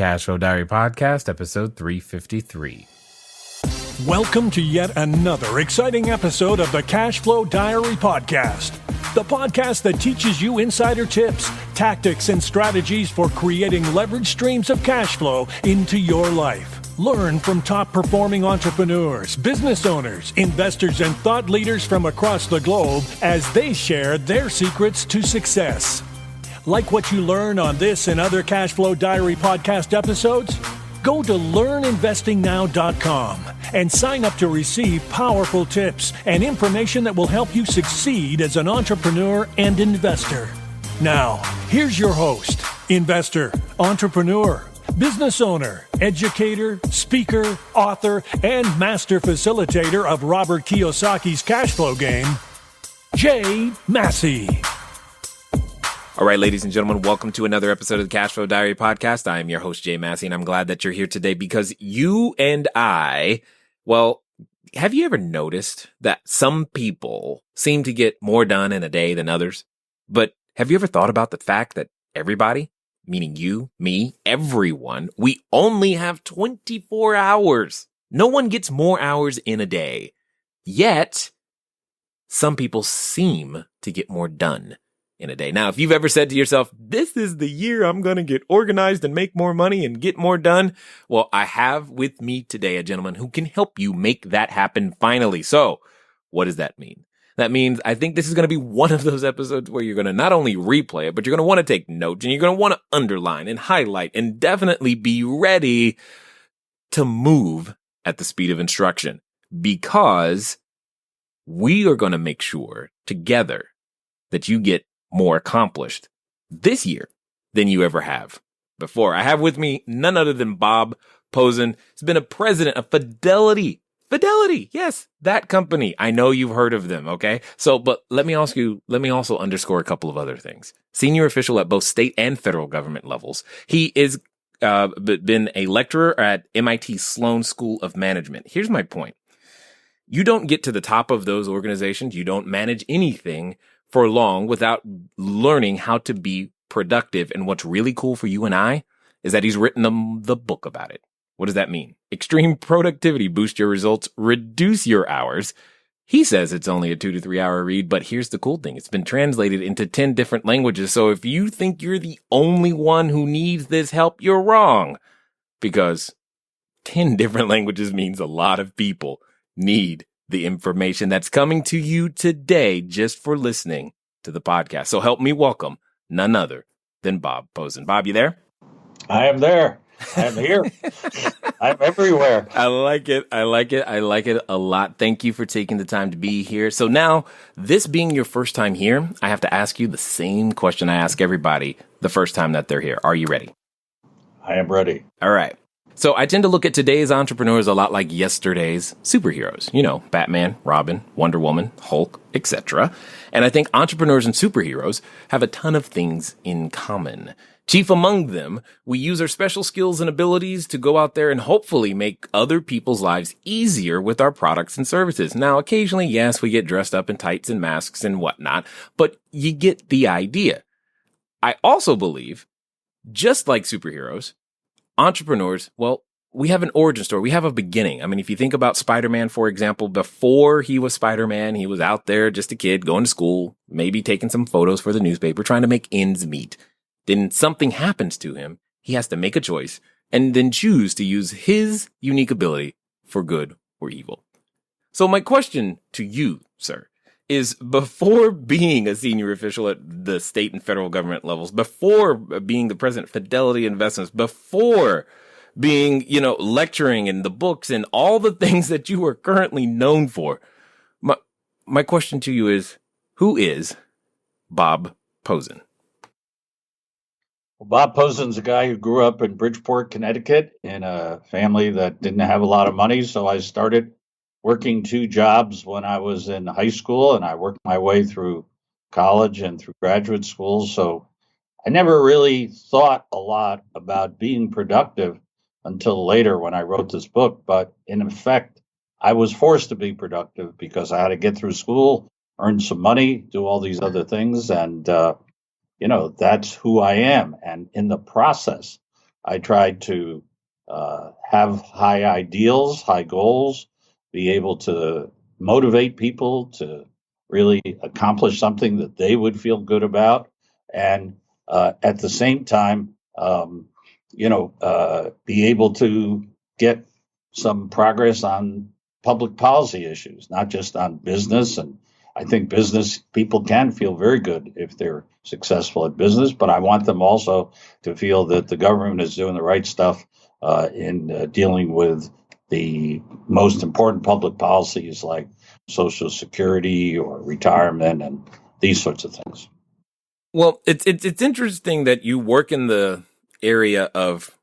Cashflow Diary Podcast, episode 353. Welcome to yet another exciting episode of the Cashflow Diary Podcast, the podcast that teaches you insider tips, tactics, and strategies for creating leverage streams of cash flow into your life. Learn from top-performing entrepreneurs, business owners, investors, and thought leaders from across the globe as they share their secrets to success. Like what you learn on this and other Cashflow Diary podcast episodes? Go to learninvestingnow.com and sign up to receive powerful tips and information that will help you succeed as an entrepreneur and investor. Now, here's your host, investor, entrepreneur, business owner, educator, speaker, author, and master facilitator of Robert Kiyosaki's cash flow game, Jay Massey. All right, ladies and gentlemen, welcome to another episode of the Cashflow Diary Podcast. I am your host, Jay Massey, and I'm glad that you're here today because you and I, well, have you ever noticed that some people seem to get more done in a day than others? But have you ever thought about the fact that everybody, meaning you, me, everyone, we only have 24 hours. No one gets more hours in a day. Yet, some people seem to get more done in a day. Now, if you've ever said to yourself, this is the year I'm going to get organized and make more money and get more done, well, I have with me today a gentleman who can help you make that happen finally. So what does that mean? That means I think this is going to be one of those episodes where you're going to not only replay it, but you're going to want to take notes and you're going to want to underline and highlight and definitely be ready to move at the speed of instruction because we are going to make sure together that you get more accomplished this year than you ever have before. I have with me none other than Bob Pozen. He's been a president of Fidelity. Fidelity, yes, that company. I know you've heard of them, okay? So, but let me also underscore a couple of other things. Senior official at both state and federal government levels. He is been a lecturer at MIT Sloan School of Management. Here's my point. You don't get to the top of those organizations. You don't manage anything for long without learning how to be productive. And what's really cool for you and I is that he's written the book about it. What does that mean? Extreme productivity, boost your results, reduce your hours. He says it's only a 2 to 3 hour read, but here's the cool thing. It's been translated into 10 different languages. So if you think you're the only one who needs this help, you're wrong because 10 different languages means a lot of people need the information that's coming to you today just for listening to the podcast. So help me welcome none other than Bob Pozen. Bob, you there? I am there. I'm here. I'm everywhere. I like it. I like it. I like it a lot. Thank you for taking the time to be here. So now, this being your first time here, I have to ask you the same question I ask everybody the first time that they're here. Are you ready? I am ready. All right. So I tend to look at today's entrepreneurs a lot like yesterday's superheroes. You know, Batman, Robin, Wonder Woman, Hulk, etc. And I think entrepreneurs and superheroes have a ton of things in common. Chief among them, we use our special skills and abilities to go out there and hopefully make other people's lives easier with our products and services. Now, occasionally, yes, we get dressed up in tights and masks and whatnot, but you get the idea. I also believe, just like superheroes, entrepreneurs, well, we have an origin story. We have a beginning. I mean, if you think about Spider-Man, for example, before he was Spider-Man, he was out there just a kid going to school, maybe taking some photos for the newspaper, trying to make ends meet. Then something happens to him. He has to make a choice and then choose to use his unique ability for good or evil. So my question to you, sir, is before being a senior official at the state and federal government levels, before being the president of Fidelity Investments, before being, lecturing in the books and all the things that you are currently known for, my question to you is, who is Bob Pozen? Well, Bob Pozen's a guy who grew up in Bridgeport, Connecticut, in a family that didn't have a lot of money. So I started working 2 jobs when I was in high school, and I worked my way through college and through graduate school. So I never really thought a lot about being productive until later when I wrote this book. But in effect, I was forced to be productive because I had to get through school, earn some money, do all these other things. And, that's who I am. And in the process I tried to have high ideals, high goals, be able to motivate people to really accomplish something that they would feel good about, and at the same time, be able to get some progress on public policy issues, not just on business. And I think business people can feel very good if they're successful at business, but I want them also to feel that the government is doing the right stuff in dealing with the most important public policies like Social Security or retirement and these sorts of things. Well, it's interesting that you work in the area of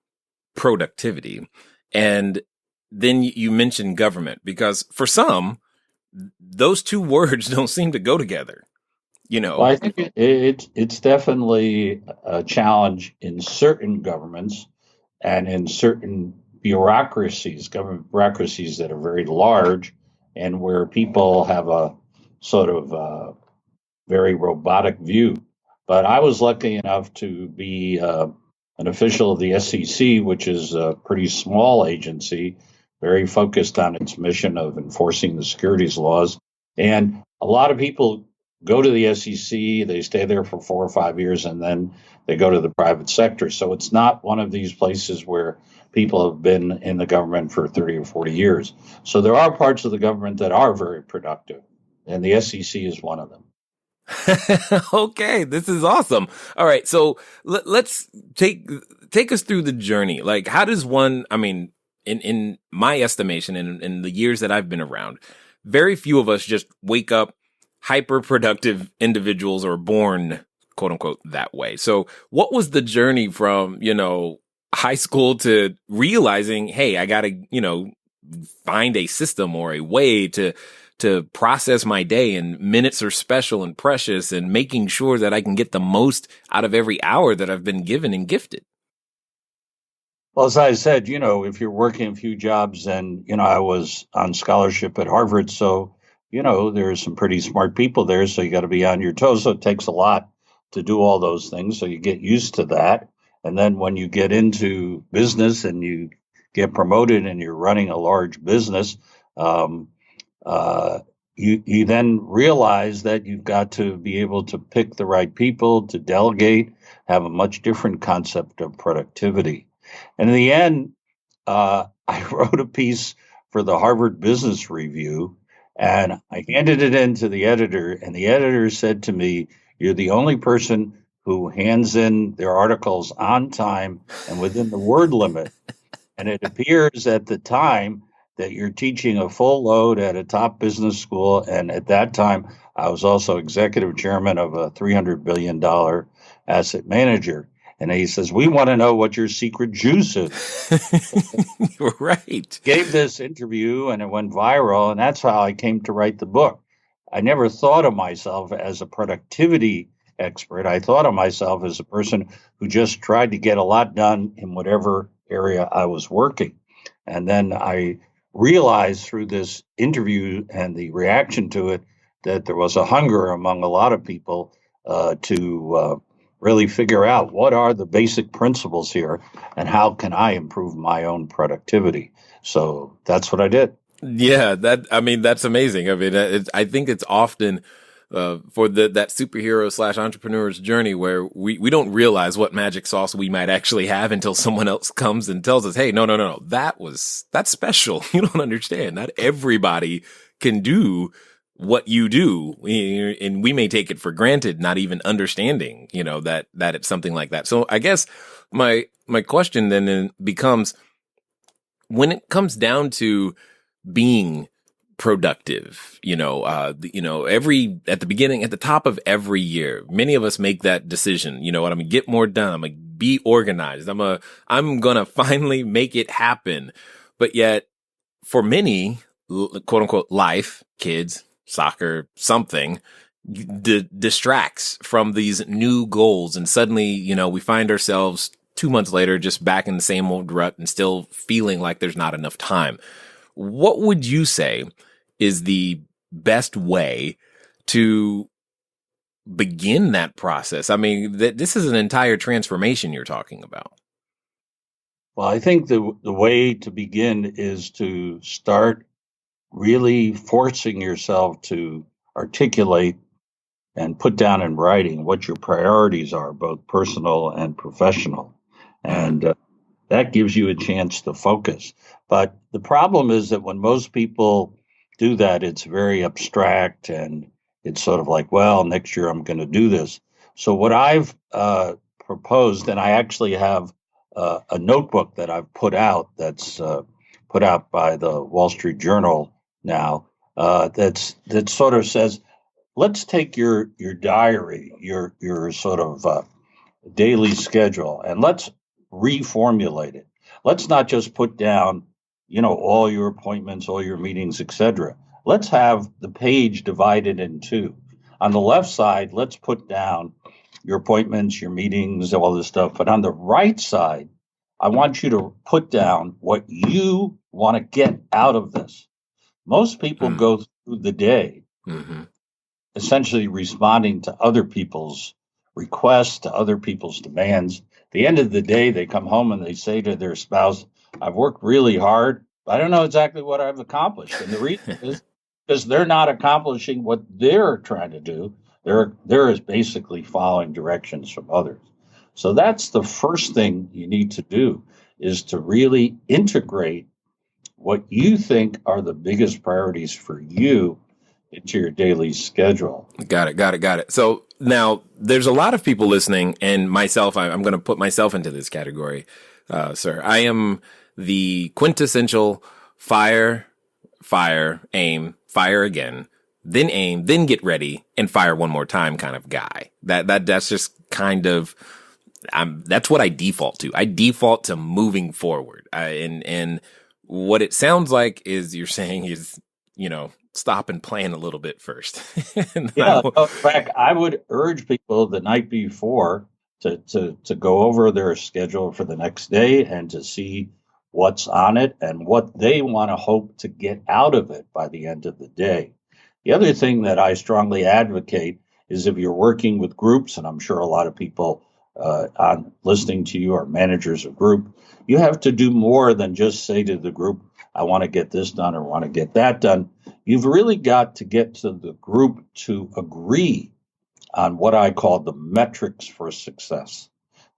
productivity, and then you mention government, because for some, those two words don't seem to go together. Well, I think it's definitely a challenge in certain governments and in certain bureaucracies, government bureaucracies that are very large and where people have a sort of very robotic view. But I was lucky enough to be an official of the SEC, which is a pretty small agency, very focused on its mission of enforcing the securities laws. And a lot of people go to the SEC, they stay there for 4 or 5 years, and then they go to the private sector. So it's not one of these places where people have been in the government for 30 or 40 years. So there are parts of the government that are very productive, and the SEC is one of them. Okay, this is awesome. All right, so let's take us through the journey. Like, how does one, I mean, in my estimation, in the years that I've been around, very few of us just wake up hyper productive individuals or born, quote unquote, that way. So what was the journey from, high school to realizing, hey, I got to, find a system or a way to process my day, and minutes are special and precious, and making sure that I can get the most out of every hour that I've been given and gifted? Well, as I said, if you're working a few jobs, and, I was on scholarship at Harvard, so, there's some pretty smart people there, so you got to be on your toes. So it takes a lot to do all those things. So you get used to that. And then when you get into business and you get promoted and you're running a large business, you then realize that you've got to be able to pick the right people, to delegate, have a much different concept of productivity. And in the end, I wrote a piece for the Harvard Business Review, and I handed it in to the editor, and the editor said to me, "You're the only person who hands in their articles on time and within the word limit. And it appears at the time that you're teaching a full load at a top business school." And at that time, I was also executive chairman of a $300 billion asset manager. And he says, "We want to know what your secret juice is." Right. Gave this interview and it went viral. And that's how I came to write the book. I never thought of myself as a productivity expert. I thought of myself as a person who just tried to get a lot done in whatever area I was working. And then I realized through this interview and the reaction to it that there was a hunger among a lot of people to really figure out what are the basic principles here and how can I improve my own productivity. So that's what I did. Yeah, that's amazing. I mean, I think it's often for that superhero / entrepreneur's journey where we don't realize what magic sauce we might actually have until someone else comes and tells us, "Hey, no, that's special. You don't understand. Not everybody can do what you do." And we may take it for granted, not even understanding, that it's something like that. So I guess my question then becomes, when it comes down to being productive, at the beginning, at the top of every year, many of us make that decision. I'm going to get more done. I'm going to be organized. I'm going to finally make it happen. But yet for many, quote unquote, life, kids, soccer, something distracts from these new goals. And suddenly, we find ourselves 2 months later, just back in the same old rut and still feeling like there's not enough time. What would you say is the best way to begin that process? I mean, this is an entire transformation you're talking about. Well, I think the way to begin is to start really forcing yourself to articulate and put down in writing what your priorities are, both personal and professional. Mm. And that gives you a chance to focus. But the problem is that when most people do that, it's very abstract and it's sort of like, well, next year I'm going to do this. So, what I've proposed, and I actually have a notebook that I've put out that's put out by the Wall Street Journal now, that sort of says, let's take your diary, your sort of daily schedule, and let's reformulate it. Let's not just put down, all your appointments, all your meetings, etc. Let's have the page divided in two. On the left side, let's put down your appointments, your meetings, all this stuff. But on the right side, I want you to put down what you want to get out of this. Most people go through the day Mm-hmm. essentially responding to other people's requests, to other people's demands. At the end of the day, they come home and they say to their spouse, I've worked really hard. But I don't know exactly what I've accomplished. And the reason is because they're not accomplishing what they're trying to do. They're basically following directions from others. So that's the first thing you need to do, is to really integrate what you think are the biggest priorities for you into your daily schedule. Got it. So now there's a lot of people listening, and myself, I'm going to put myself into this category, sir. I am the quintessential fire, aim, fire again, then aim, then get ready and fire one more time kind of guy. That's just kind of, that's what I default to. I default to moving forward. And what it sounds like is you're saying is, stop and plan a little bit first. In fact, I would urge people the night before to go over their schedule for the next day and to see what's on it and what they want to hope to get out of it by the end of the day. The other thing that I strongly advocate is, if you're working with groups, and I'm sure a lot of people on listening to you are managers of group, you have to do more than just say to the group, I want to get this done or want to get that done. You've really got to get to the group to agree on what I call the metrics for success.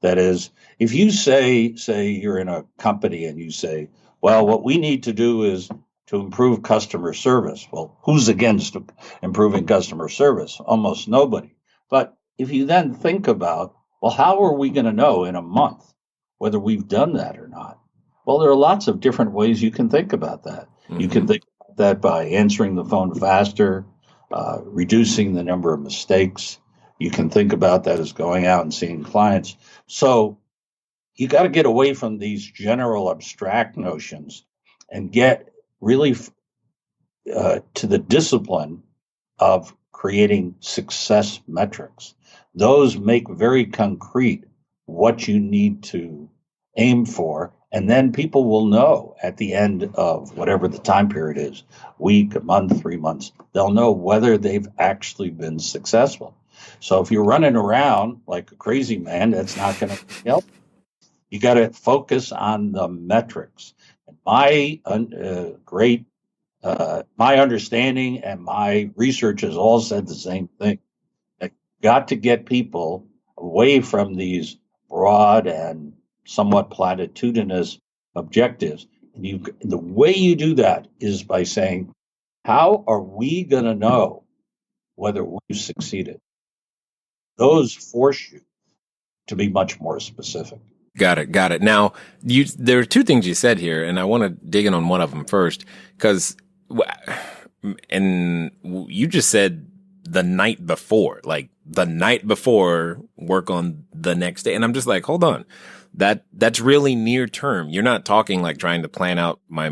That is, if you say you're in a company and you say, well, what we need to do is to improve customer service. Well, who's against improving customer service? Almost nobody. But if you then think about, well, how are we going to know in a month whether we've done that or not? Well, there are lots of different ways you can think about that. Mm-hmm. You can think about that by answering the phone faster, reducing the number of mistakes. You can think about that as going out and seeing clients. So you got to get away from these general abstract notions and get really to the discipline of creating success metrics. Those make very concrete what you need to aim for. And then people will know at the end of whatever the time period is, week, a month, 3 months, they'll know whether they've actually been successful. So if you're running around like a crazy man, that's not going to help. You got to focus on the metrics. My understanding and my research has all said the same thing. That got to get people away from these broad and somewhat platitudinous objectives. And the way you do that is by saying, how are we going to know whether we've succeeded? Those force you to be much more specific. Got it. Now, there are two things you said here, and I want to dig in on one of them first, because, and you just said the night before, work on the next day. And I'm just like, hold on, that's really near term. You're not talking like trying to plan out my,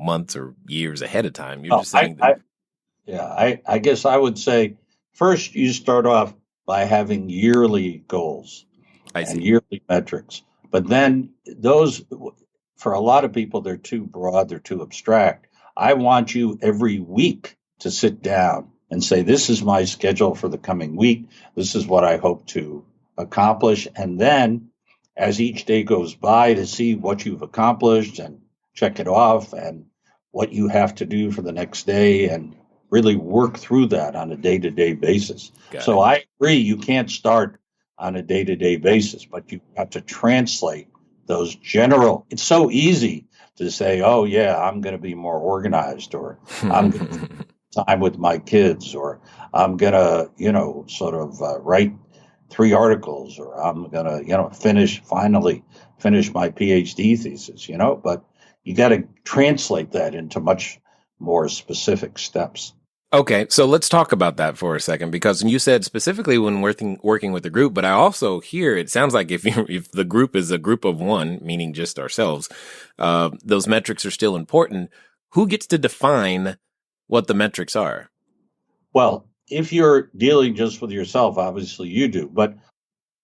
months or years ahead of time. You're just saying I guess I would say first you start off by having yearly goals and yearly metrics. But then those, for a lot of people, they're too broad, they're too abstract. I want you every week to sit down and say, this is my schedule for the coming week. This is what I hope to accomplish. And then as each day goes by to see what you've accomplished and check it off and what you have to do for the next day and really work through that on a day-to-day basis. Got So it. I agree, you can't start on a day-to-day basis, but you have to translate those general. It's so easy to say, oh, yeah, I'm going to be more organized, or I'm going to spend time with my kids, or I'm going to, write 3 articles, or I'm going to, finally finish my PhD thesis, but you got to translate that into much more specific steps. Okay, so let's talk about that for a second, because you said specifically when working with a group, but I also hear it sounds like if the group is a group of one, meaning just ourselves, those metrics are still important. Who gets to define what the metrics are? Well, if you're dealing just with yourself, obviously you do, but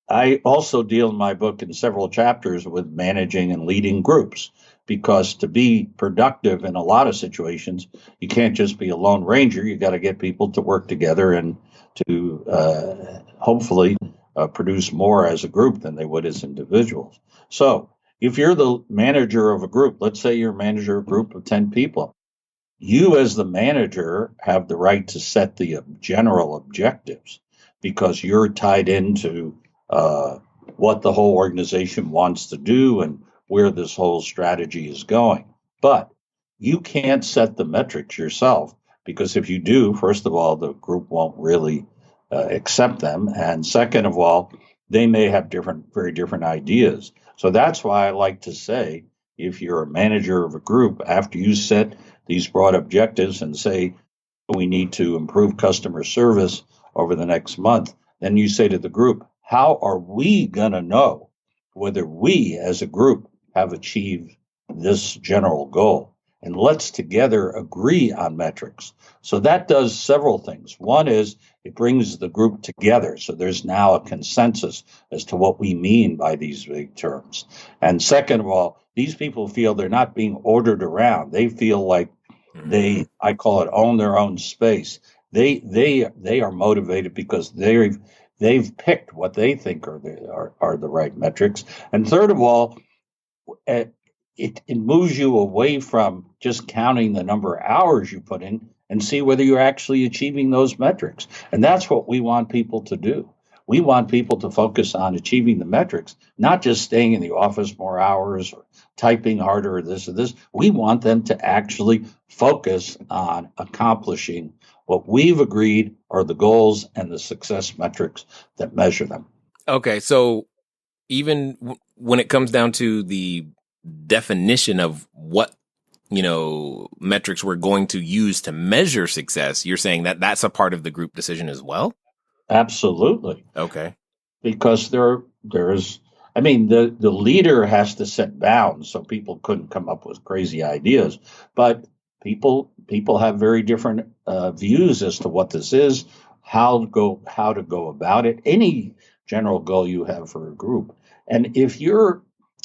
I also deal in my book in several chapters with managing and leading groups, because to be productive in a lot of situations, you can't just be a lone ranger. You got to get people to work together and to hopefully produce more as a group than they would as individuals. So if you're the manager of a group, let's say you're a manager of a group of 10 people, you as the manager have the right to set the general objectives, because you're tied into what the whole organization wants to do and where this whole strategy is going. But you can't set the metrics yourself, because if you do, first of all, the group won't really accept them. And second of all, they may have very different ideas. So that's why I like to say, if you're a manager of a group, after you set these broad objectives and say, we need to improve customer service over the next month, then you say to the group, how are we going to know whether we as a group have achieved this general goal? And let's together agree on metrics. So that does several things. One is it brings the group together. So there's now a consensus as to what we mean by these big terms. And second of all, these people feel they're not being ordered around. They feel like I call it, own their own space. They are motivated because they've picked what they think are the right metrics. And third of all, it moves you away from just counting the number of hours you put in and see whether you're actually achieving those metrics. And that's what we want people to do. We want people to focus on achieving the metrics, not just staying in the office more hours or typing harder or this or this. We want them to actually focus on accomplishing what we've agreed are the goals and the success metrics that measure them. Okay, so even when it comes down to the definition of what metrics we're going to use to measure success, you're saying that that's a part of the group decision as well? Absolutely. Okay. Because the leader has to set bounds, so people couldn't come up with crazy ideas. But people have very different views as to what this is, how to go about it, any general goal you have for a group. And if you're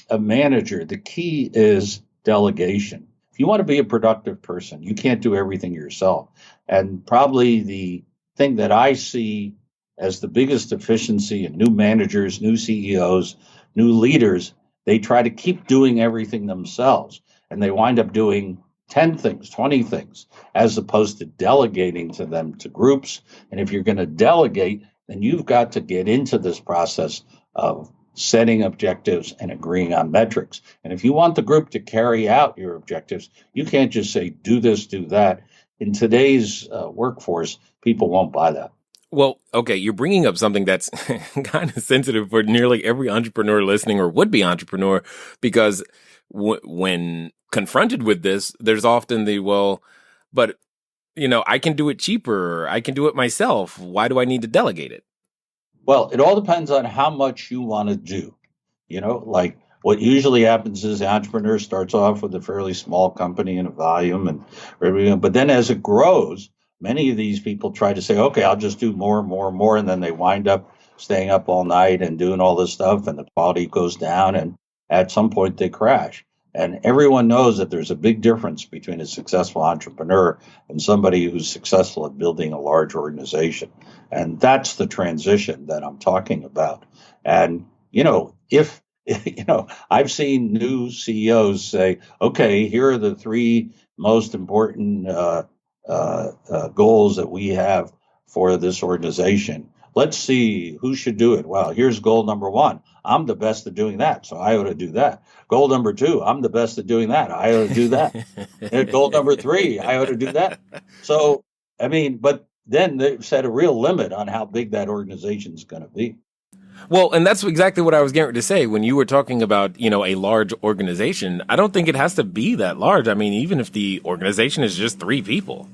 a manager, the key is delegation. If you want to be a productive person, you can't do everything yourself. And probably the thing that I see as the biggest deficiency in new managers, new CEOs, new leaders, they try to keep doing everything themselves. And they wind up doing 10 things, 20 things, as opposed to delegating to them to groups. And if you're going to delegate, then you've got to get into this process of setting objectives and agreeing on metrics. And if you want the group to carry out your objectives, you can't just say, do this, do that. In today's workforce, people won't buy that. Well, okay, you're bringing up something that's kind of sensitive for nearly every entrepreneur listening or would-be entrepreneur, because when confronted with this, there's often but I can do it cheaper. I can do it myself. Why do I need to delegate it? Well, it all depends on how much you want to do. Like what usually happens is the entrepreneur starts off with a fairly small company and a volume and everything. But then as it grows, many of these people try to say, okay, I'll just do more and more and more. And then they wind up staying up all night and doing all this stuff, and the quality goes down. And at some point they crash. And everyone knows that there's a big difference between a successful entrepreneur and somebody who's successful at building a large organization. And that's the transition that I'm talking about. And, if I've seen new CEOs say, okay, here are the three most important goals that we have for this organization. Let's see who should do it. Well, here's goal number one. I'm the best at doing that, so I ought to do that. Goal number two, I'm the best at doing that. I ought to do that. And goal number three, I ought to do that. So, but then they've set a real limit on how big that organization is going to be. Well, and that's exactly what I was getting to say when you were talking about, a large organization. I don't think it has to be that large. I mean, even if the organization is just 3 people.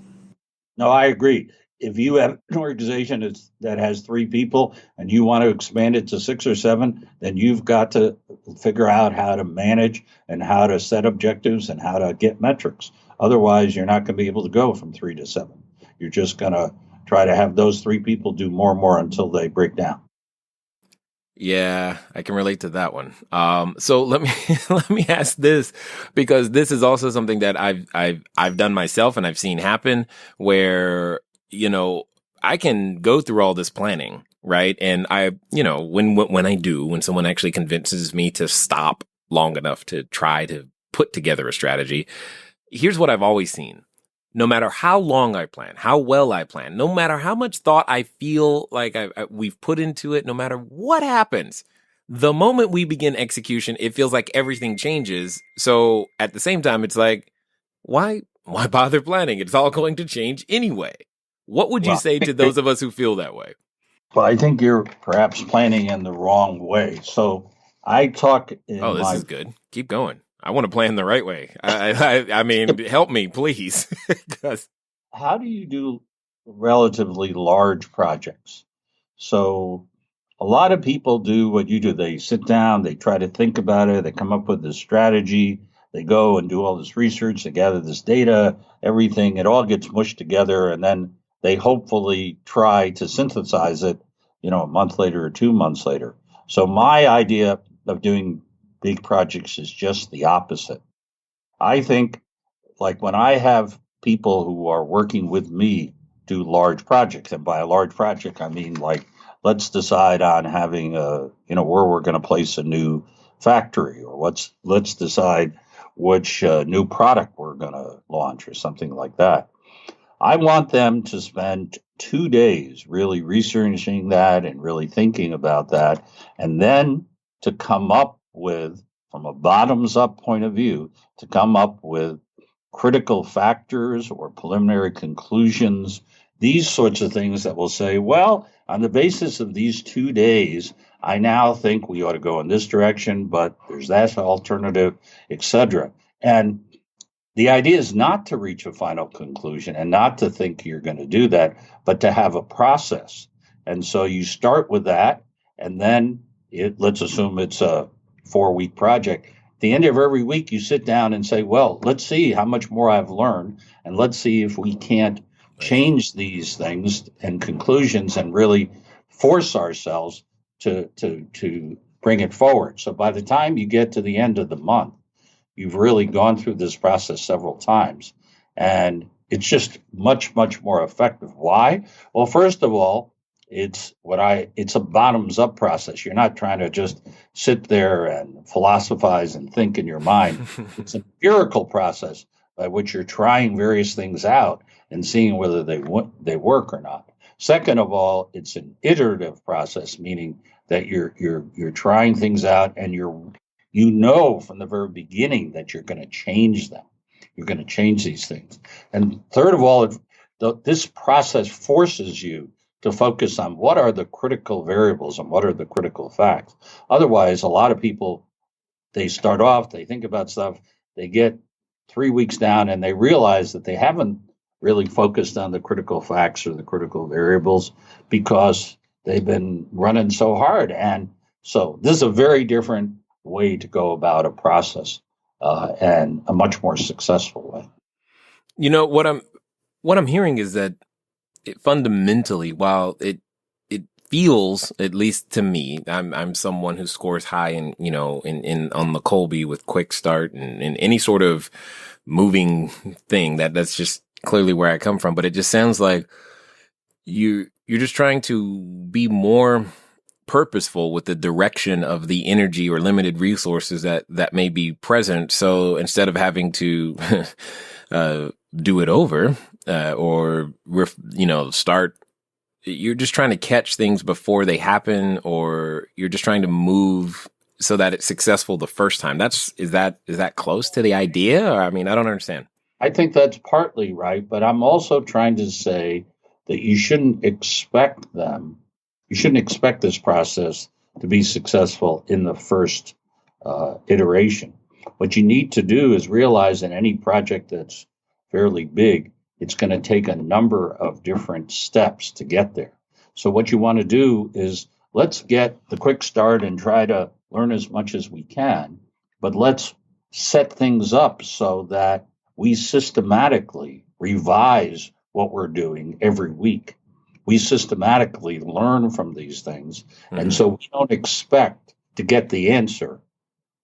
No, I agree. If you have an organization that has 3 people and you want to expand it to 6 or 7, then you've got to figure out how to manage and how to set objectives and how to get metrics. Otherwise, you're not going to be able to go from 3 to 7. You're just going to try to have those 3 people do more and more until they break down. Yeah, I can relate to that one. So let me ask this, because this is also something that I've done myself and I've seen happen where, I can go through all this planning, right? And when someone actually convinces me to stop long enough to try to put together a strategy, here's what I've always seen. No matter how long I plan, how well I plan, no matter how much thought I feel like we've put into it, no matter what happens, the moment we begin execution, it feels like everything changes. So at the same time, it's like, why bother planning? It's all going to change anyway. What would you say to those of us who feel that way? Well, I think you're perhaps planning in the wrong way. So I talk this is good. Keep going. I want to plan the right way. I mean, help me, please. How do you do relatively large projects? So a lot of people do what you do. They sit down, they try to think about it, they come up with a strategy, they go and do all this research, they gather this data, everything, it all gets mushed together, and then they hopefully try to synthesize it, a month later or 2 months later. So my idea of doing big projects is just the opposite. I think, like, when I have people who are working with me do large projects, and by a large project, I mean, like, let's decide on having where we're going to place a new factory, or let's decide which new product we're going to launch or something like that. I want them to spend 2 days really researching that and really thinking about that, and then to come up with, from a bottoms-up point of view, to come up with critical factors or preliminary conclusions, these sorts of things that will say, well, on the basis of these 2 days, I now think we ought to go in this direction, but there's that alternative, etc. And the idea is not to reach a final conclusion and not to think you're going to do that, but to have a process. And so you start with that, and then let's assume it's a 4-week project. At the end of every week, you sit down and say, well, let's see how much more I've learned, and let's see if we can't change these things and conclusions and really force ourselves to bring it forward. So by the time you get to the end of the month, you've really gone through this process several times, and it's just much, much more effective. Why? Well, first of all, it's a bottoms-up process. You're not trying to just sit there and philosophize and think in your mind. It's an empirical process by which you're trying various things out and seeing whether they work or not. Second of all, it's an iterative process, meaning that you're trying things out, and you know from the very beginning that you're going to change them. You're going to change these things. And third of all, this process forces you to focus on what are the critical variables and what are the critical facts. Otherwise, a lot of people, they start off, they think about stuff, they get 3 weeks down, and they realize that they haven't really focused on the critical facts or the critical variables because they've been running so hard. And so this is a very different way to go about a process, and a much more successful way. What I'm hearing is that fundamentally, while it feels, at least to me, I'm someone who scores high in on the Colby with quick start and in any sort of moving thing. That's just clearly where I come from. But it just sounds like you're just trying to be more purposeful with the direction of the energy or limited resources that may be present. So instead of having to do it over start, you're just trying to catch things before they happen, or you're just trying to move so that it's successful the first time. Is that close to the idea? Or, I mean, I don't understand. I think that's partly right, but I'm also trying to say that you shouldn't expect this process to be successful in the first iteration. What you need to do is realize in any project that's fairly big, it's going to take a number of different steps to get there. So what you want to do is, let's get the quick start and try to learn as much as we can, but let's set things up so that we systematically revise what we're doing every week. We systematically learn from these things. Mm-hmm. And so we don't expect to get the answer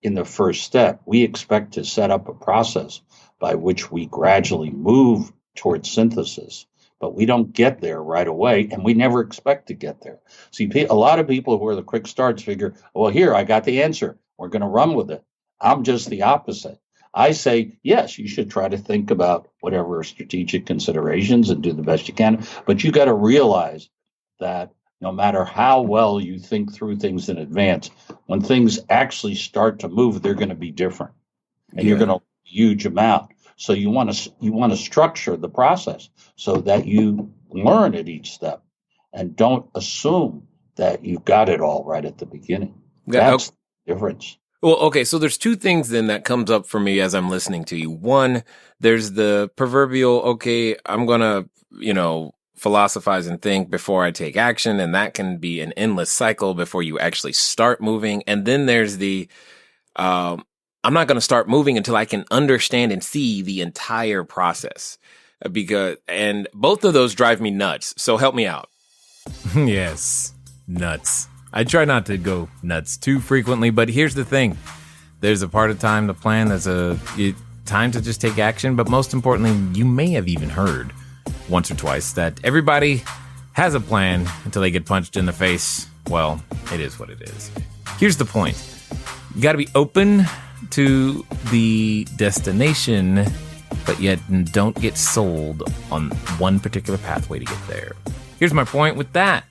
in the first step. We expect to set up a process by which we gradually move towards synthesis, but we don't get there right away, and we never expect to get there. See, a lot of people who are the quick starts figure, well, here, I got the answer. We're going to run with it. I'm just the opposite. I say, yes, you should try to think about whatever strategic considerations and do the best you can, but you got to realize that no matter how well you think through things in advance, when things actually start to move, they're going to be different, and you're going to huge amount. So you want to structure the process so that you learn at each step and don't assume that you've got it all right at the beginning. That's the difference. Well, okay, so there's two things then that comes up for me as I'm listening to you. One, there's the proverbial, okay, I'm going to, philosophize and think before I take action, and that can be an endless cycle before you actually start moving. And then there's the I'm not going to start moving until I can understand and see the entire process, and both of those drive me nuts. So help me out. Yes, nuts. I try not to go nuts too frequently, but here's the thing. There's a part of time to plan. There's a time to just take action. But most importantly, you may have even heard once or twice that everybody has a plan until they get punched in the face. Well, it is what it is. Here's the point. You got to be open to the destination, but yet don't get sold on one particular pathway to get there. Here's my point with that.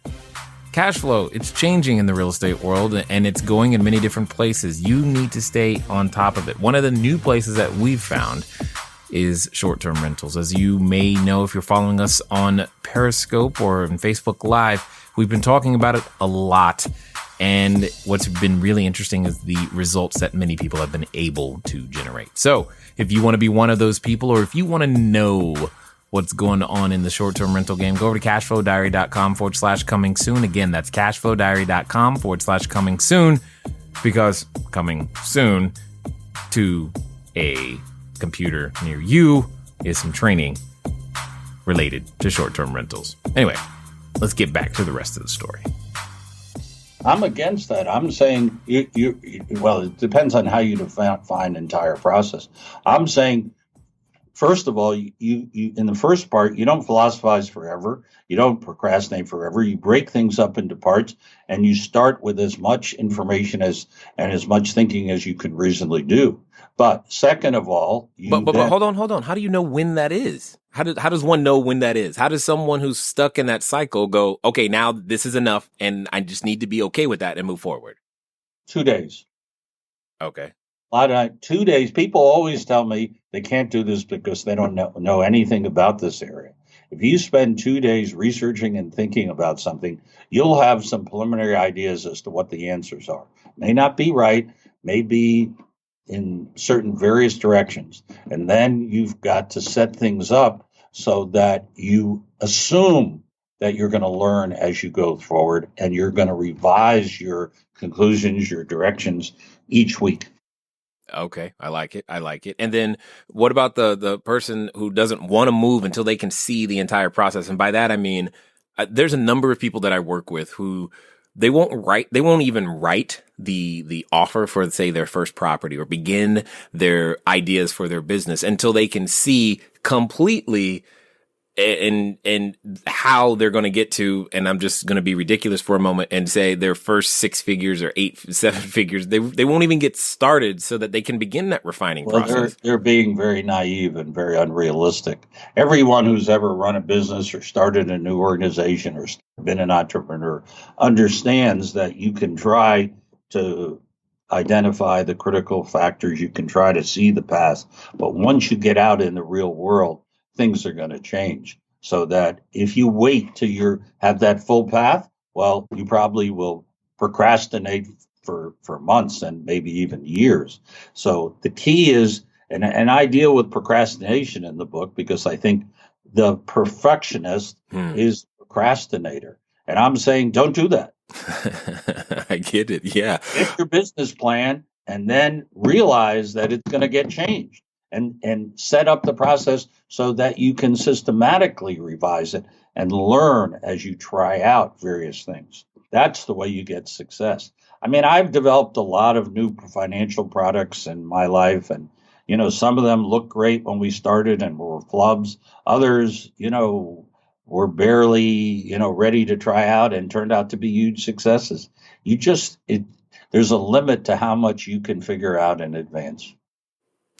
Cash flow, it's changing in the real estate world, and it's going in many different places. You need to stay on top of it. One of the new places that we've found is short-term rentals. As you may know, if you're following us on Periscope or on Facebook Live, we've been talking about it a lot. And what's been really interesting is the results that many people have been able to generate. So if you want to be one of those people, or if you want to know what's going on in the short-term rental game, go over to cashflowdiary.com/coming soon. Again, that's cashflowdiary.com/coming soon, because coming soon to a computer near you is some training related to short-term rentals. Anyway, let's get back to the rest of the story. I'm against that. I'm saying, well, it depends on how you define entire process. I'm saying, first of all, you in the first part, you don't philosophize forever. You don't procrastinate forever. You break things up into parts, and you start with as much information and as much thinking as you could reasonably do. But second of all, but hold on. How do you know when that is? How does one know when that is? How does someone who's stuck in that cycle go, okay, now this is enough, and I just need to be okay with that and move forward? 2 days. Okay. 2 days. People always tell me they can't do this because they don't know anything about this area. If you spend 2 days researching and thinking about something, you'll have some preliminary ideas as to what the answers are. May not be right, may be in certain various directions. And then you've got to set things up so that you assume that you're going to learn as you go forward, and you're going to revise your conclusions, your directions each week. Okay, I like it. And then what about the person who doesn't want to move until they can see the entire process? And by that, I mean, there's a number of people that I work with who they won't even write the offer for, say, their first property or begin their ideas for their business until they can see completely and how they're going to get to, and I'm just going to be ridiculous for a moment and say their first 6 figures or 7 figures, they won't even get started so that they can begin that refining process. They're being very naive and very unrealistic. Everyone who's ever run a business or started a new organization or been an entrepreneur understands that you can try to identify the critical factors, you can try to see the path, but once you get out in the real world, things are going to change. So that if you wait till you have that full path, well, you probably will procrastinate for months and maybe even years. So the key is, and I deal with procrastination in the book because I think the perfectionist is procrastinator. And I'm saying, don't do that. I get it. Yeah. Get your business plan and then realize that it's going to get changed and set up the process so that you can systematically revise it and learn as you try out various things. That's the way you get success. I mean, I've developed a lot of new financial products in my life, and, some of them look great when we started and were flubs. Others, were barely, ready to try out and turned out to be huge successes. There's a limit to how much you can figure out in advance.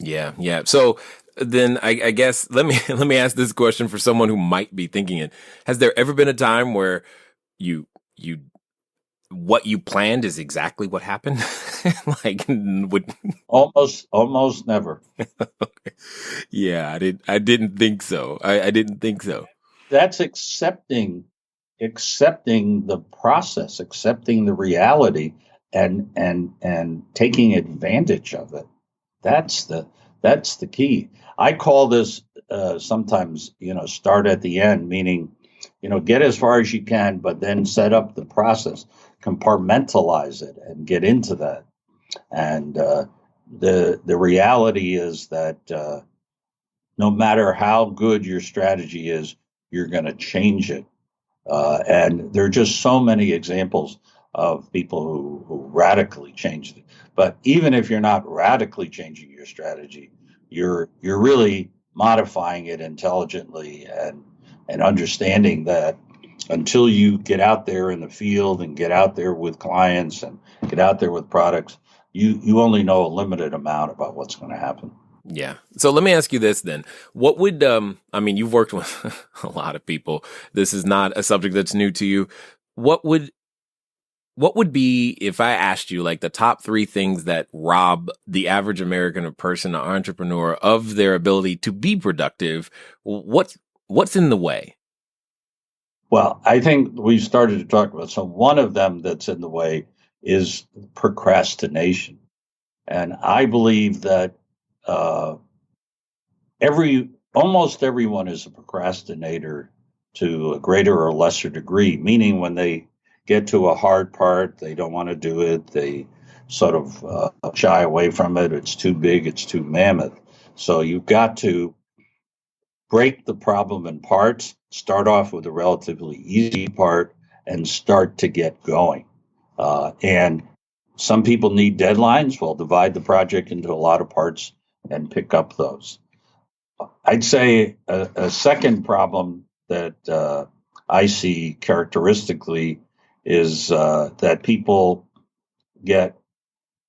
Yeah. Yeah. So then I guess let me ask this question for someone who might be thinking it. Has there ever been a time where what you planned is exactly what happened? Almost never. Okay. Yeah, I didn't think so. I didn't think so. That's accepting the process, accepting the reality, and taking advantage of it. That's the key. I call this sometimes, start at the end, meaning, get as far as you can, but then set up the process, compartmentalize it, and get into that. And the reality is that no matter how good your strategy is, you're going to change it. And there are just so many examples of people who radically changed it. But even if you're not radically changing your strategy, you're really modifying it intelligently and understanding that until you get out there in the field and get out there with clients and get out there with products, you only know a limited amount about what's going to happen. Yeah. So let me ask you this then. What would, you've worked with a lot of people. This is not a subject that's new to you. What would be, if I asked you, like, the top 3 things that rob the average American person or entrepreneur of their ability to be productive? What's in the way? Well, I think we started to talk about, so one of them that's in the way is procrastination. And I believe that almost everyone is a procrastinator to a greater or lesser degree, meaning when they get to a hard part, they don't want to do it. They sort of shy away from it. It's too big. It's too mammoth. So you've got to break the problem in parts, start off with a relatively easy part, and start to get going. And some people need deadlines. Well, divide the project into a lot of parts and pick up those. I'd say a second problem that I see characteristically is that people get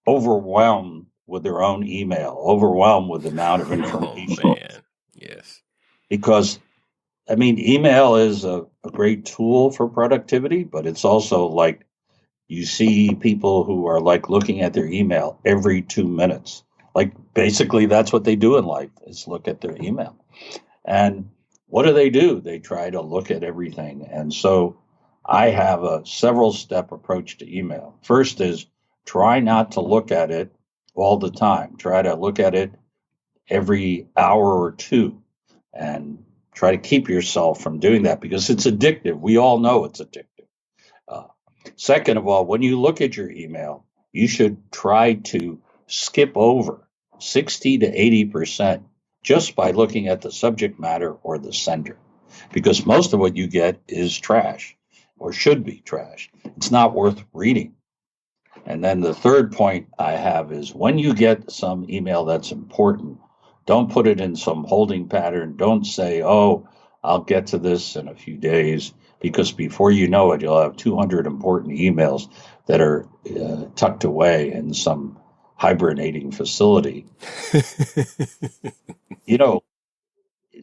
overwhelmed with their own email, overwhelmed with the amount of information. Oh, man. Yes. Because, email is a great tool for productivity, but it's also like you see people who are like looking at their email every 2 minutes. Like, basically, that's what they do in life, is look at their email. And what do? They try to look at everything. And so I have a several-step approach to email. First is try not to look at it all the time. Try to look at it every hour or 2 and try to keep yourself from doing that because it's addictive. We all know it's addictive. Second of all, when you look at your email, you should try to skip over 60 to 80% just by looking at the subject matter or the sender, because most of what you get is trash or should be trash. It's not worth reading. And then the third point I have is when you get some email that's important, don't put it in some holding pattern. Don't say, oh, I'll get to this in a few days, because before you know it, you'll have 200 important emails that are tucked away in some hibernating facility. You know,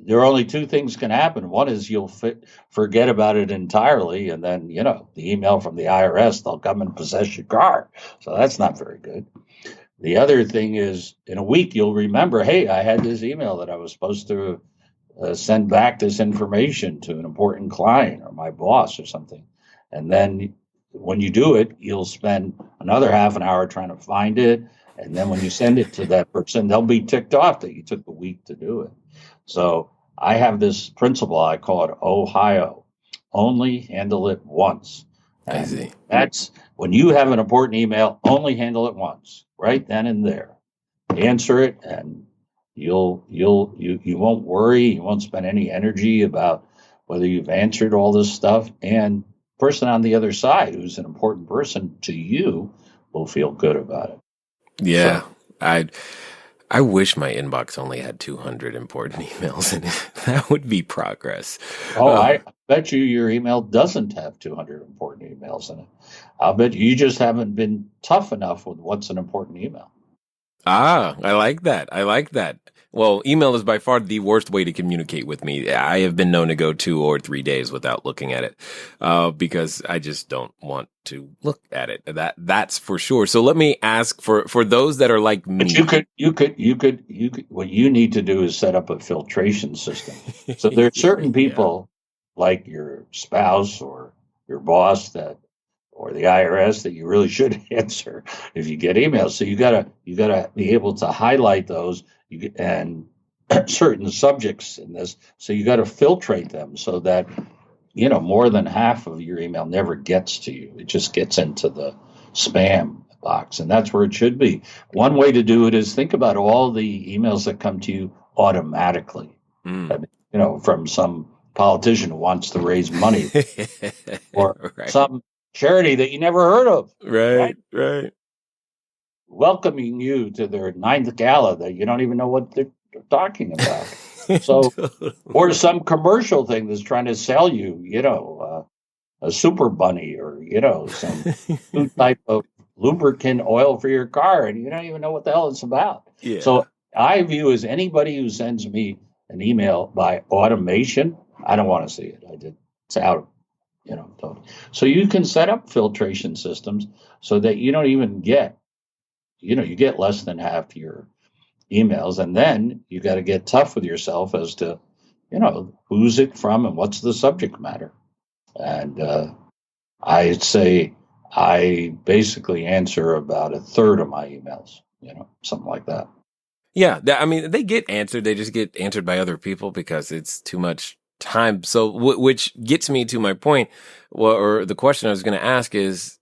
there are only two things can happen. One is you'll forget about it entirely, and then, the email from the IRS, they'll come and possess your car. So that's not very good. The other thing is, in a week, you'll remember, hey, I had this email that I was supposed to send back this information to an important client or my boss or something. And then when you do it, you'll spend another half an hour trying to find it. And then when you send it to that person, they'll be ticked off that you took a week to do it. So I have this principle, I call it Ohio, only handle it once. I see. That's when you have an important email, only handle it once, right then and there. Answer it, and you won't worry. You won't spend any energy about whether you've answered all this stuff. And the person on the other side, who's an important person to you, will feel good about it. Yeah, so, I wish my inbox only had 200 important emails in it. That would be progress. Oh, I bet your email doesn't have 200 important emails in it. I'll bet you just haven't been tough enough with what's an important email. I like that. Well, email is by far the worst way to communicate with me. I have been known to go 2 or 3 days without looking at it, because I just don't want to look at it. That's for sure. So let me ask for those that are like me. But you could. What you need to do is set up a filtration system. So there are certain people, like your spouse or your boss or the IRS, that you really should answer if you get emails. So you gotta be able to highlight those and certain subjects in this. So you got to filtrate them so that more than half of your email never gets to you. It just gets into the spam box, and that's where it should be. One way to do it is think about all the emails that come to you automatically. From some politician who wants to raise money or some charity that you never heard of. Right. Welcoming you to their 9th gala that you don't even know what they're talking about. So, or some commercial thing that's trying to sell you, a super bunny or, some new type of lubricant oil for your car, and you don't even know what the hell it's about. Yeah. So I view as anybody who sends me an email by automation, I don't want to see it. It's out. So you can set up filtration systems so that you don't even get, you get less than half your emails, and then you got to get tough with yourself as to, who's it from and what's the subject matter. And I'd say I basically answer about a third of my emails, something like that. Yeah, they get answered. They just get answered by other people because it's too much time. So, which gets me to my point, or the question I was going to ask is,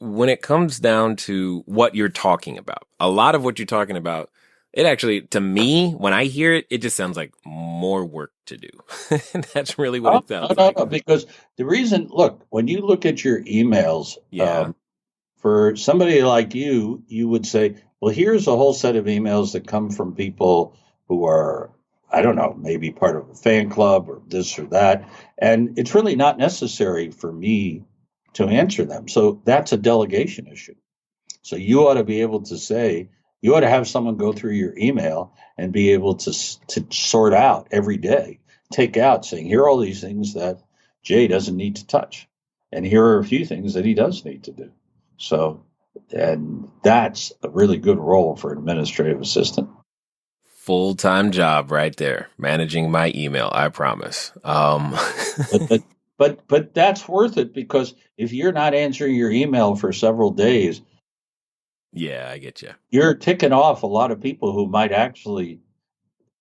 when it comes down to what you're talking about, a lot of what you're talking about, it actually, to me, when I hear it, it just sounds like more work to do. That's really what it sounds like. No, because the reason, look, when you look at your emails, for somebody like you would say, well, here's a whole set of emails that come from people who are, I don't know, maybe part of a fan club or this or that. And it's really not necessary for me to answer them. So that's a delegation issue. So you ought to be able to say, you ought to have someone go through your email and be able to sort out every day, take out saying, here are all these things that Jay doesn't need to touch. And here are a few things that he does need to do. So, and that's a really good role for an administrative assistant. Full-time job right there, managing my email, I promise. But that's worth it, because if you're not answering your email for several days, yeah, I get you. You're ticking off a lot of people who might actually,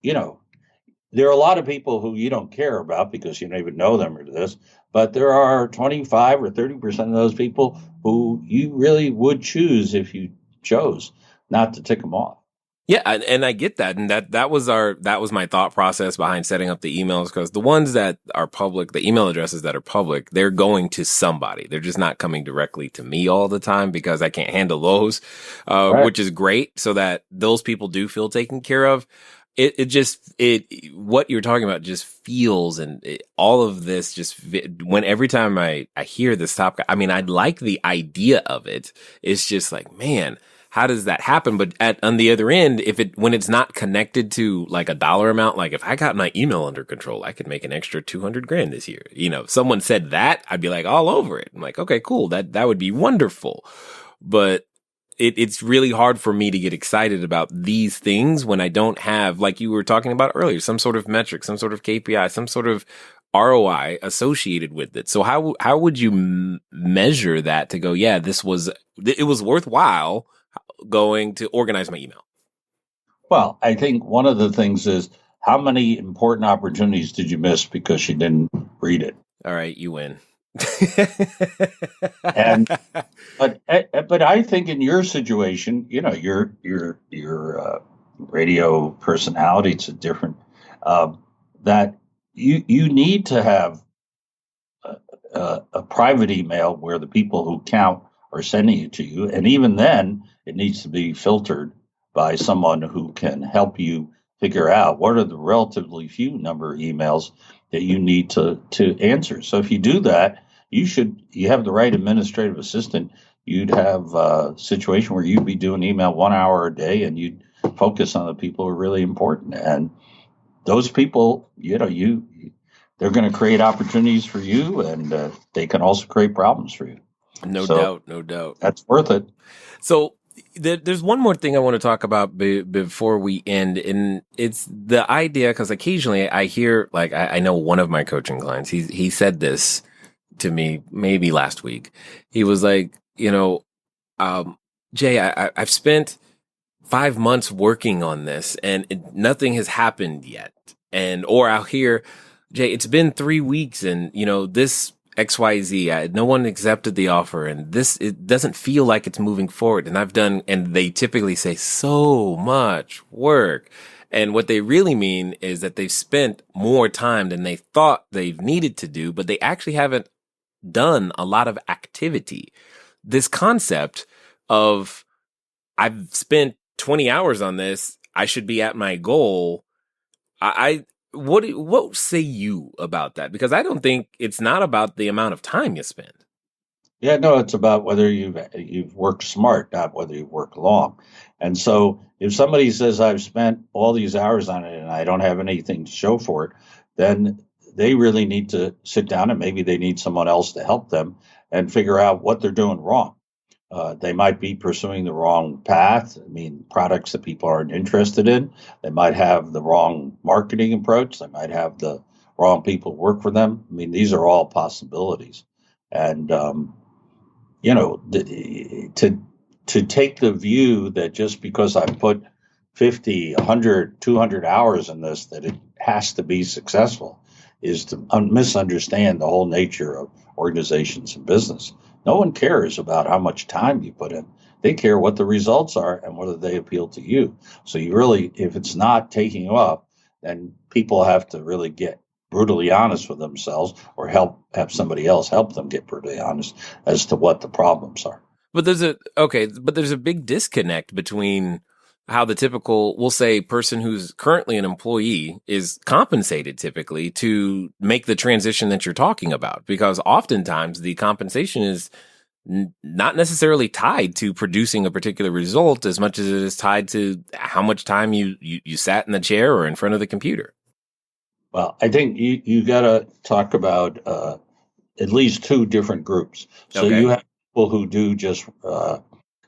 there are a lot of people who you don't care about because you don't even know them or this, but there are 25 or 30% of those people who you really would choose, if you chose, not to tick them off. Yeah, and I get that, and that was my thought process behind setting up the emails, because the ones that are public, the email addresses that are public, they're going to somebody. They're just not coming directly to me all the time, because I can't handle those, right. Which is great, so that those people do feel taken care of. what you're talking about just feels, and all of this when every time I hear this topic, I mean, I like the idea of it. It's just like, man, how does that happen? But on the other end, when it's not connected to like a dollar amount, like if I got my email under control, I could make an extra 200 grand this year. If someone said that, I'd be like all over it. I'm like, okay, cool. That would be wonderful. But it's really hard for me to get excited about these things when I don't have, like you were talking about earlier, some sort of metric, some sort of KPI, some sort of ROI associated with it. So how would you measure that to go, yeah, it was worthwhile going to organize my email? Well, I think one of the things is, how many important opportunities did you miss because you didn't read it? All right, you win. But I think in your situation, your radio personality, it's a different, that you need to have a private email where the people who count are sending it to you, and even then it needs to be filtered by someone who can help you figure out what are the relatively few number of emails that you need to answer. So if you do that, you have the right administrative assistant. You'd have a situation where you'd be doing email 1 hour a day, and you'd focus on the people who are really important. And those people, they're going to create opportunities for you, and they can also create problems for you. No doubt. That's worth it. So there's one more thing I want to talk about before we end, and it's the idea, because occasionally I hear, like, I know one of my coaching clients, he said this to me maybe last week. He was like, Jay, I've spent 5 months working on this and nothing has happened yet. Or I'll hear, Jay, it's been 3 weeks and, this XYZ, no one accepted the offer, and it doesn't feel like it's moving forward. And they typically say so much work. And what they really mean is that they've spent more time than they thought they've needed to do, but they actually haven't done a lot of activity. This concept of, I've spent 20 hours on this, I should be at my goal. What say you about that? Because I don't think it's not about the amount of time you spend. Yeah, no, it's about whether you've worked smart, not whether you've worked long. And so if somebody says, I've spent all these hours on it and I don't have anything to show for it, then they really need to sit down, and maybe they need someone else to help them and figure out what they're doing wrong. They might be pursuing the wrong path. I mean, products that people aren't interested in. They might have the wrong marketing approach. They might have the wrong people work for them. I mean, these are all possibilities. And, to take the view that just because I put 50, 100, 200 hours in this, that it has to be successful, is to misunderstand the whole nature of organizations and business. No one cares about how much time you put in. They care what the results are and whether they appeal to you. So you really, if it's not taking you up, then people have to really get brutally honest with themselves, or have somebody else help them get brutally honest as to what the problems are. But there's a big disconnect between how the typical, we'll say, person who's currently an employee is compensated typically to make the transition that you're talking about, because oftentimes the compensation is not necessarily tied to producing a particular result as much as it is tied to how much time you sat in the chair or in front of the computer. Well, I think you got to talk about at least two different groups. So Okay. You have people who do just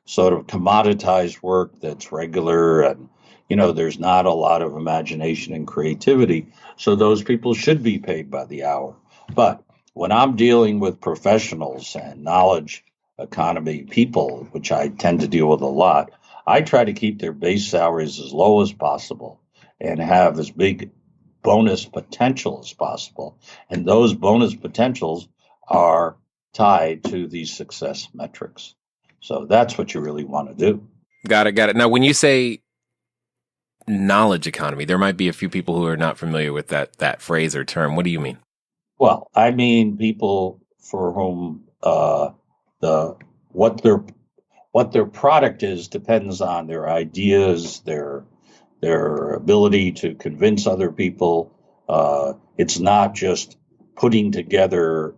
sort of commoditized work that's regular, and there's not a lot of imagination and creativity. So those people should be paid by the hour. But when I'm dealing with professionals and knowledge economy people, which I tend to deal with a lot, I try to keep their base salaries as low as possible and have as big bonus potential as possible. And those bonus potentials are tied to these success metrics. So that's what you really want to do. Got it. Now, when you say knowledge economy, there might be a few people who are not familiar with that phrase or term. What do you mean? Well, I mean people for whom what their product is depends on their ideas, their their ability to convince other people. It's not just putting together,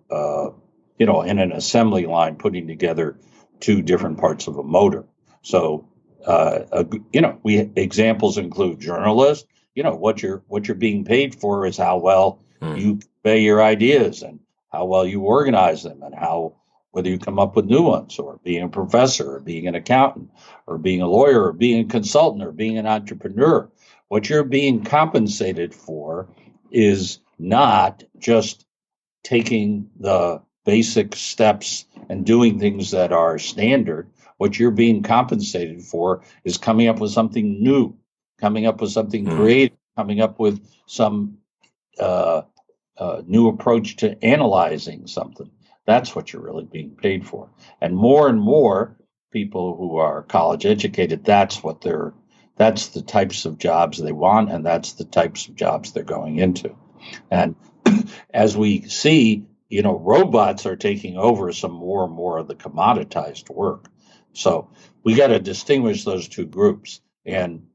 in an assembly line, putting together two different parts of a motor. So, examples include journalists. What you're being paid for is how well you convey your ideas and how well you organize them and whether you come up with new ones, or being a professor or being an accountant or being a lawyer or being a consultant or being an entrepreneur. What you're being compensated for is not just taking the basic steps and doing things that are standard. What you're being compensated for is coming up with something new, coming up with something creative, coming up with some new approach to analyzing something. That's what you're really being paid for. And more people who are college educated, that's the types of jobs they want, and that's the types of jobs they're going into. And as we see, robots are taking over some more and more of the commoditized work. So we got to distinguish those two groups. And,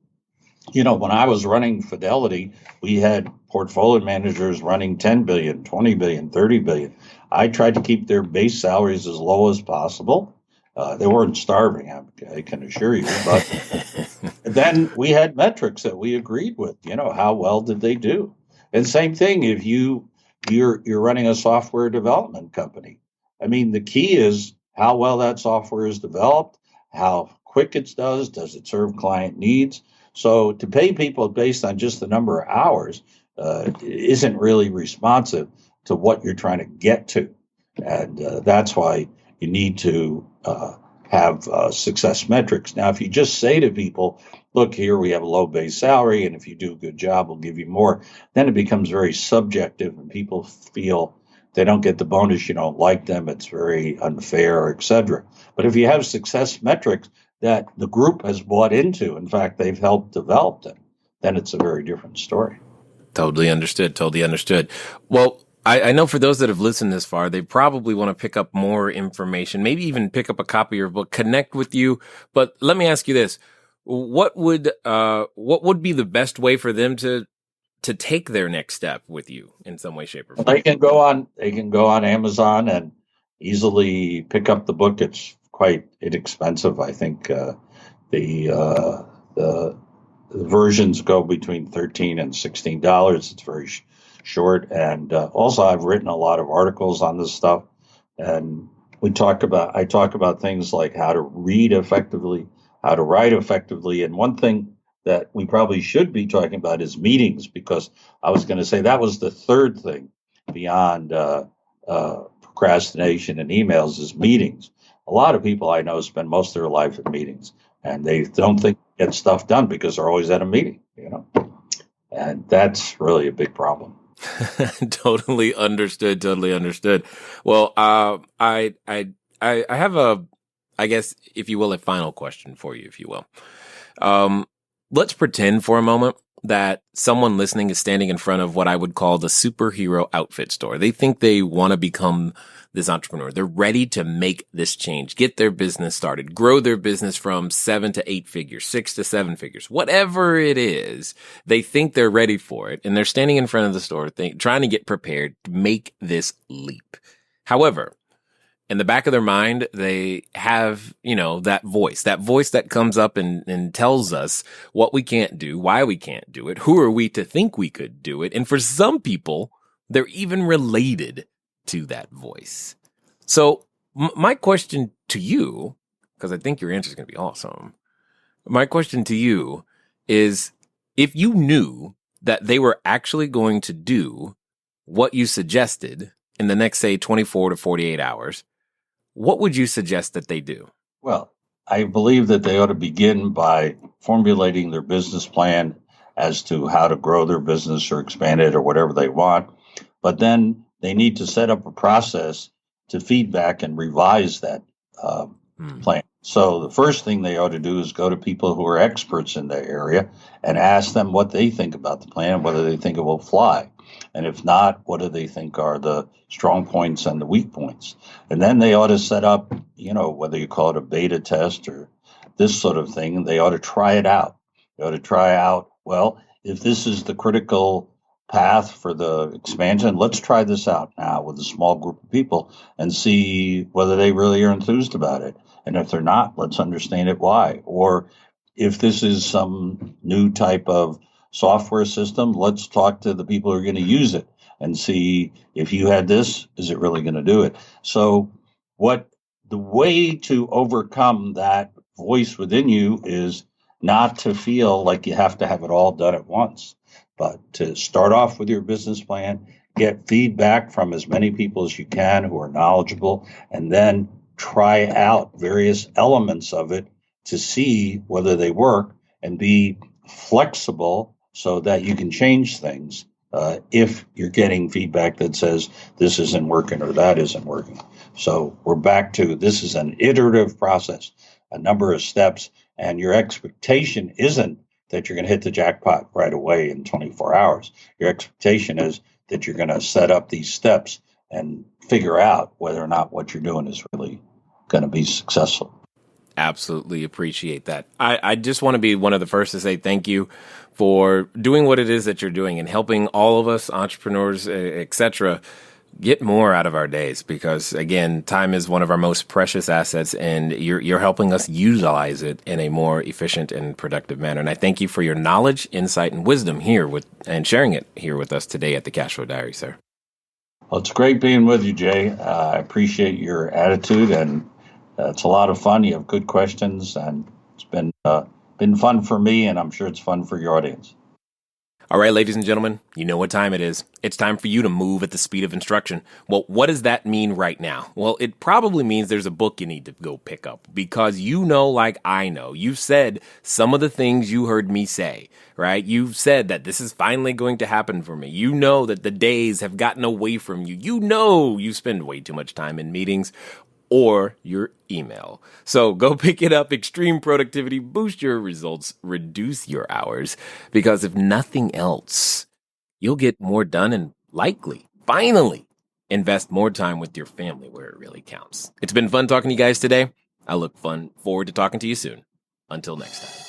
when I was running Fidelity, we had portfolio managers running 10 billion, 20 billion, 30 billion. I tried to keep their base salaries as low as possible. They weren't starving, I can assure you. But then we had metrics that we agreed with. How well did they do? And same thing if you're running a software development company. I mean, the key is how well that software is developed, how quick it does it serve client needs? So to pay people based on just the number of hours isn't really responsive to what you're trying to get to. And that's why you need to have success metrics. Now, if you just say to people, look, here we have a low base salary, and if you do a good job, we'll give you more, then it becomes very subjective, and people feel they don't get the bonus, you don't like them, it's very unfair, etc. But if you have success metrics that the group has bought into, in fact, they've helped develop them, then it's a very different story. Totally understood. Well, I know for those that have listened this far, they probably want to pick up more information, maybe even pick up a copy of your book, connect with you. But let me ask you this. What would be the best way for them to take their next step with you in some way, shape, or form? They can go on Amazon and easily pick up the book. It's quite inexpensive. I think the versions go between $13 and $16. It's very short. And also, I've written a lot of articles on this stuff. And I talk about things like how to read effectively, how to write effectively. And one thing that we probably should be talking about is meetings, because I was going to say that was the third thing beyond procrastination and emails is meetings. A lot of people I know spend most of their life at meetings, and they don't think they get stuff done because they're always at a meeting, and that's really a big problem. Totally understood. Well, I have I guess, if you will, a final question for you, if you will. Let's pretend for a moment that someone listening is standing in front of what I would call the superhero outfit store. They think they want to become this entrepreneur. They're ready to make this change, get their business started, grow their business from 7 to 8 figures, 6 to 7 figures, whatever it is. They think they're ready for it, and they're standing in front of the store trying to get prepared to make this leap. However, in the back of their mind, they have, that voice that comes up and tells us what we can't do, why we can't do it, who are we to think we could do it. And for some people, they're even related to that voice. So my question to you, because I think your answer is going to be awesome. My question to you is, if you knew that they were actually going to do what you suggested in the next, say, 24 to 48 hours, what would you suggest that they do? Well, I believe that they ought to begin by formulating their business plan as to how to grow their business or expand it or whatever they want. But then they need to set up a process to feedback and revise that plan. So the first thing they ought to do is go to people who are experts in their area and ask them what they think about the plan and whether they think it will fly. And if not, what do they think are the strong points and the weak points? And then they ought to set up, whether you call it a beta test or this sort of thing, they ought to try it out. They ought to try out well, if this is the critical path for the expansion, let's try this out now with a small group of people and see whether they really are enthused about it. And if they're not, let's understand it why. Or if this is some new type of software system, let's talk to the people who are going to use it and see if you had this, is it really going to do it? So the way to overcome that voice within you is not to feel like you have to have it all done at once, but to start off with your business plan, get feedback from as many people as you can who are knowledgeable, and then try out various elements of it to see whether they work and be flexible so that you can change things if you're getting feedback that says this isn't working or that isn't working. So we're back to this is an iterative process, a number of steps, and your expectation isn't that you're going to hit the jackpot right away in 24 hours. Your expectation is that you're going to set up these steps and figure out whether or not what you're doing is really going to be successful. Absolutely appreciate that. I just want to be one of the first to say thank you for doing what it is that you're doing and helping all of us entrepreneurs, etc., get more out of our days, because again, time is one of our most precious assets, and you're helping us utilize it in a more efficient and productive manner. And I thank you for your knowledge, insight, and wisdom here and sharing it here with us today at the Cashflow Diary, sir. Well, it's great being with you, Jay. I appreciate your attitude, and it's a lot of fun. You have good questions, and it's been fun for me, and I'm sure it's fun for your audience. All right, ladies and gentlemen, you know what time it is. It's time for you to move at the speed of instruction. Well, what does that mean right now? Well, it probably means there's a book you need to go pick up, because you know, like I know, you've said some of the things you heard me say, right? You've said that this is finally going to happen for me. You know that the days have gotten away from you. You know you spend way too much time in meetings or your email. So go pick it up. Extreme Productivity, boost your results, reduce your hours, because if nothing else, you'll get more done and likely, finally, invest more time with your family where it really counts. It's been fun talking to you guys today. I look forward to talking to you soon. Until next time.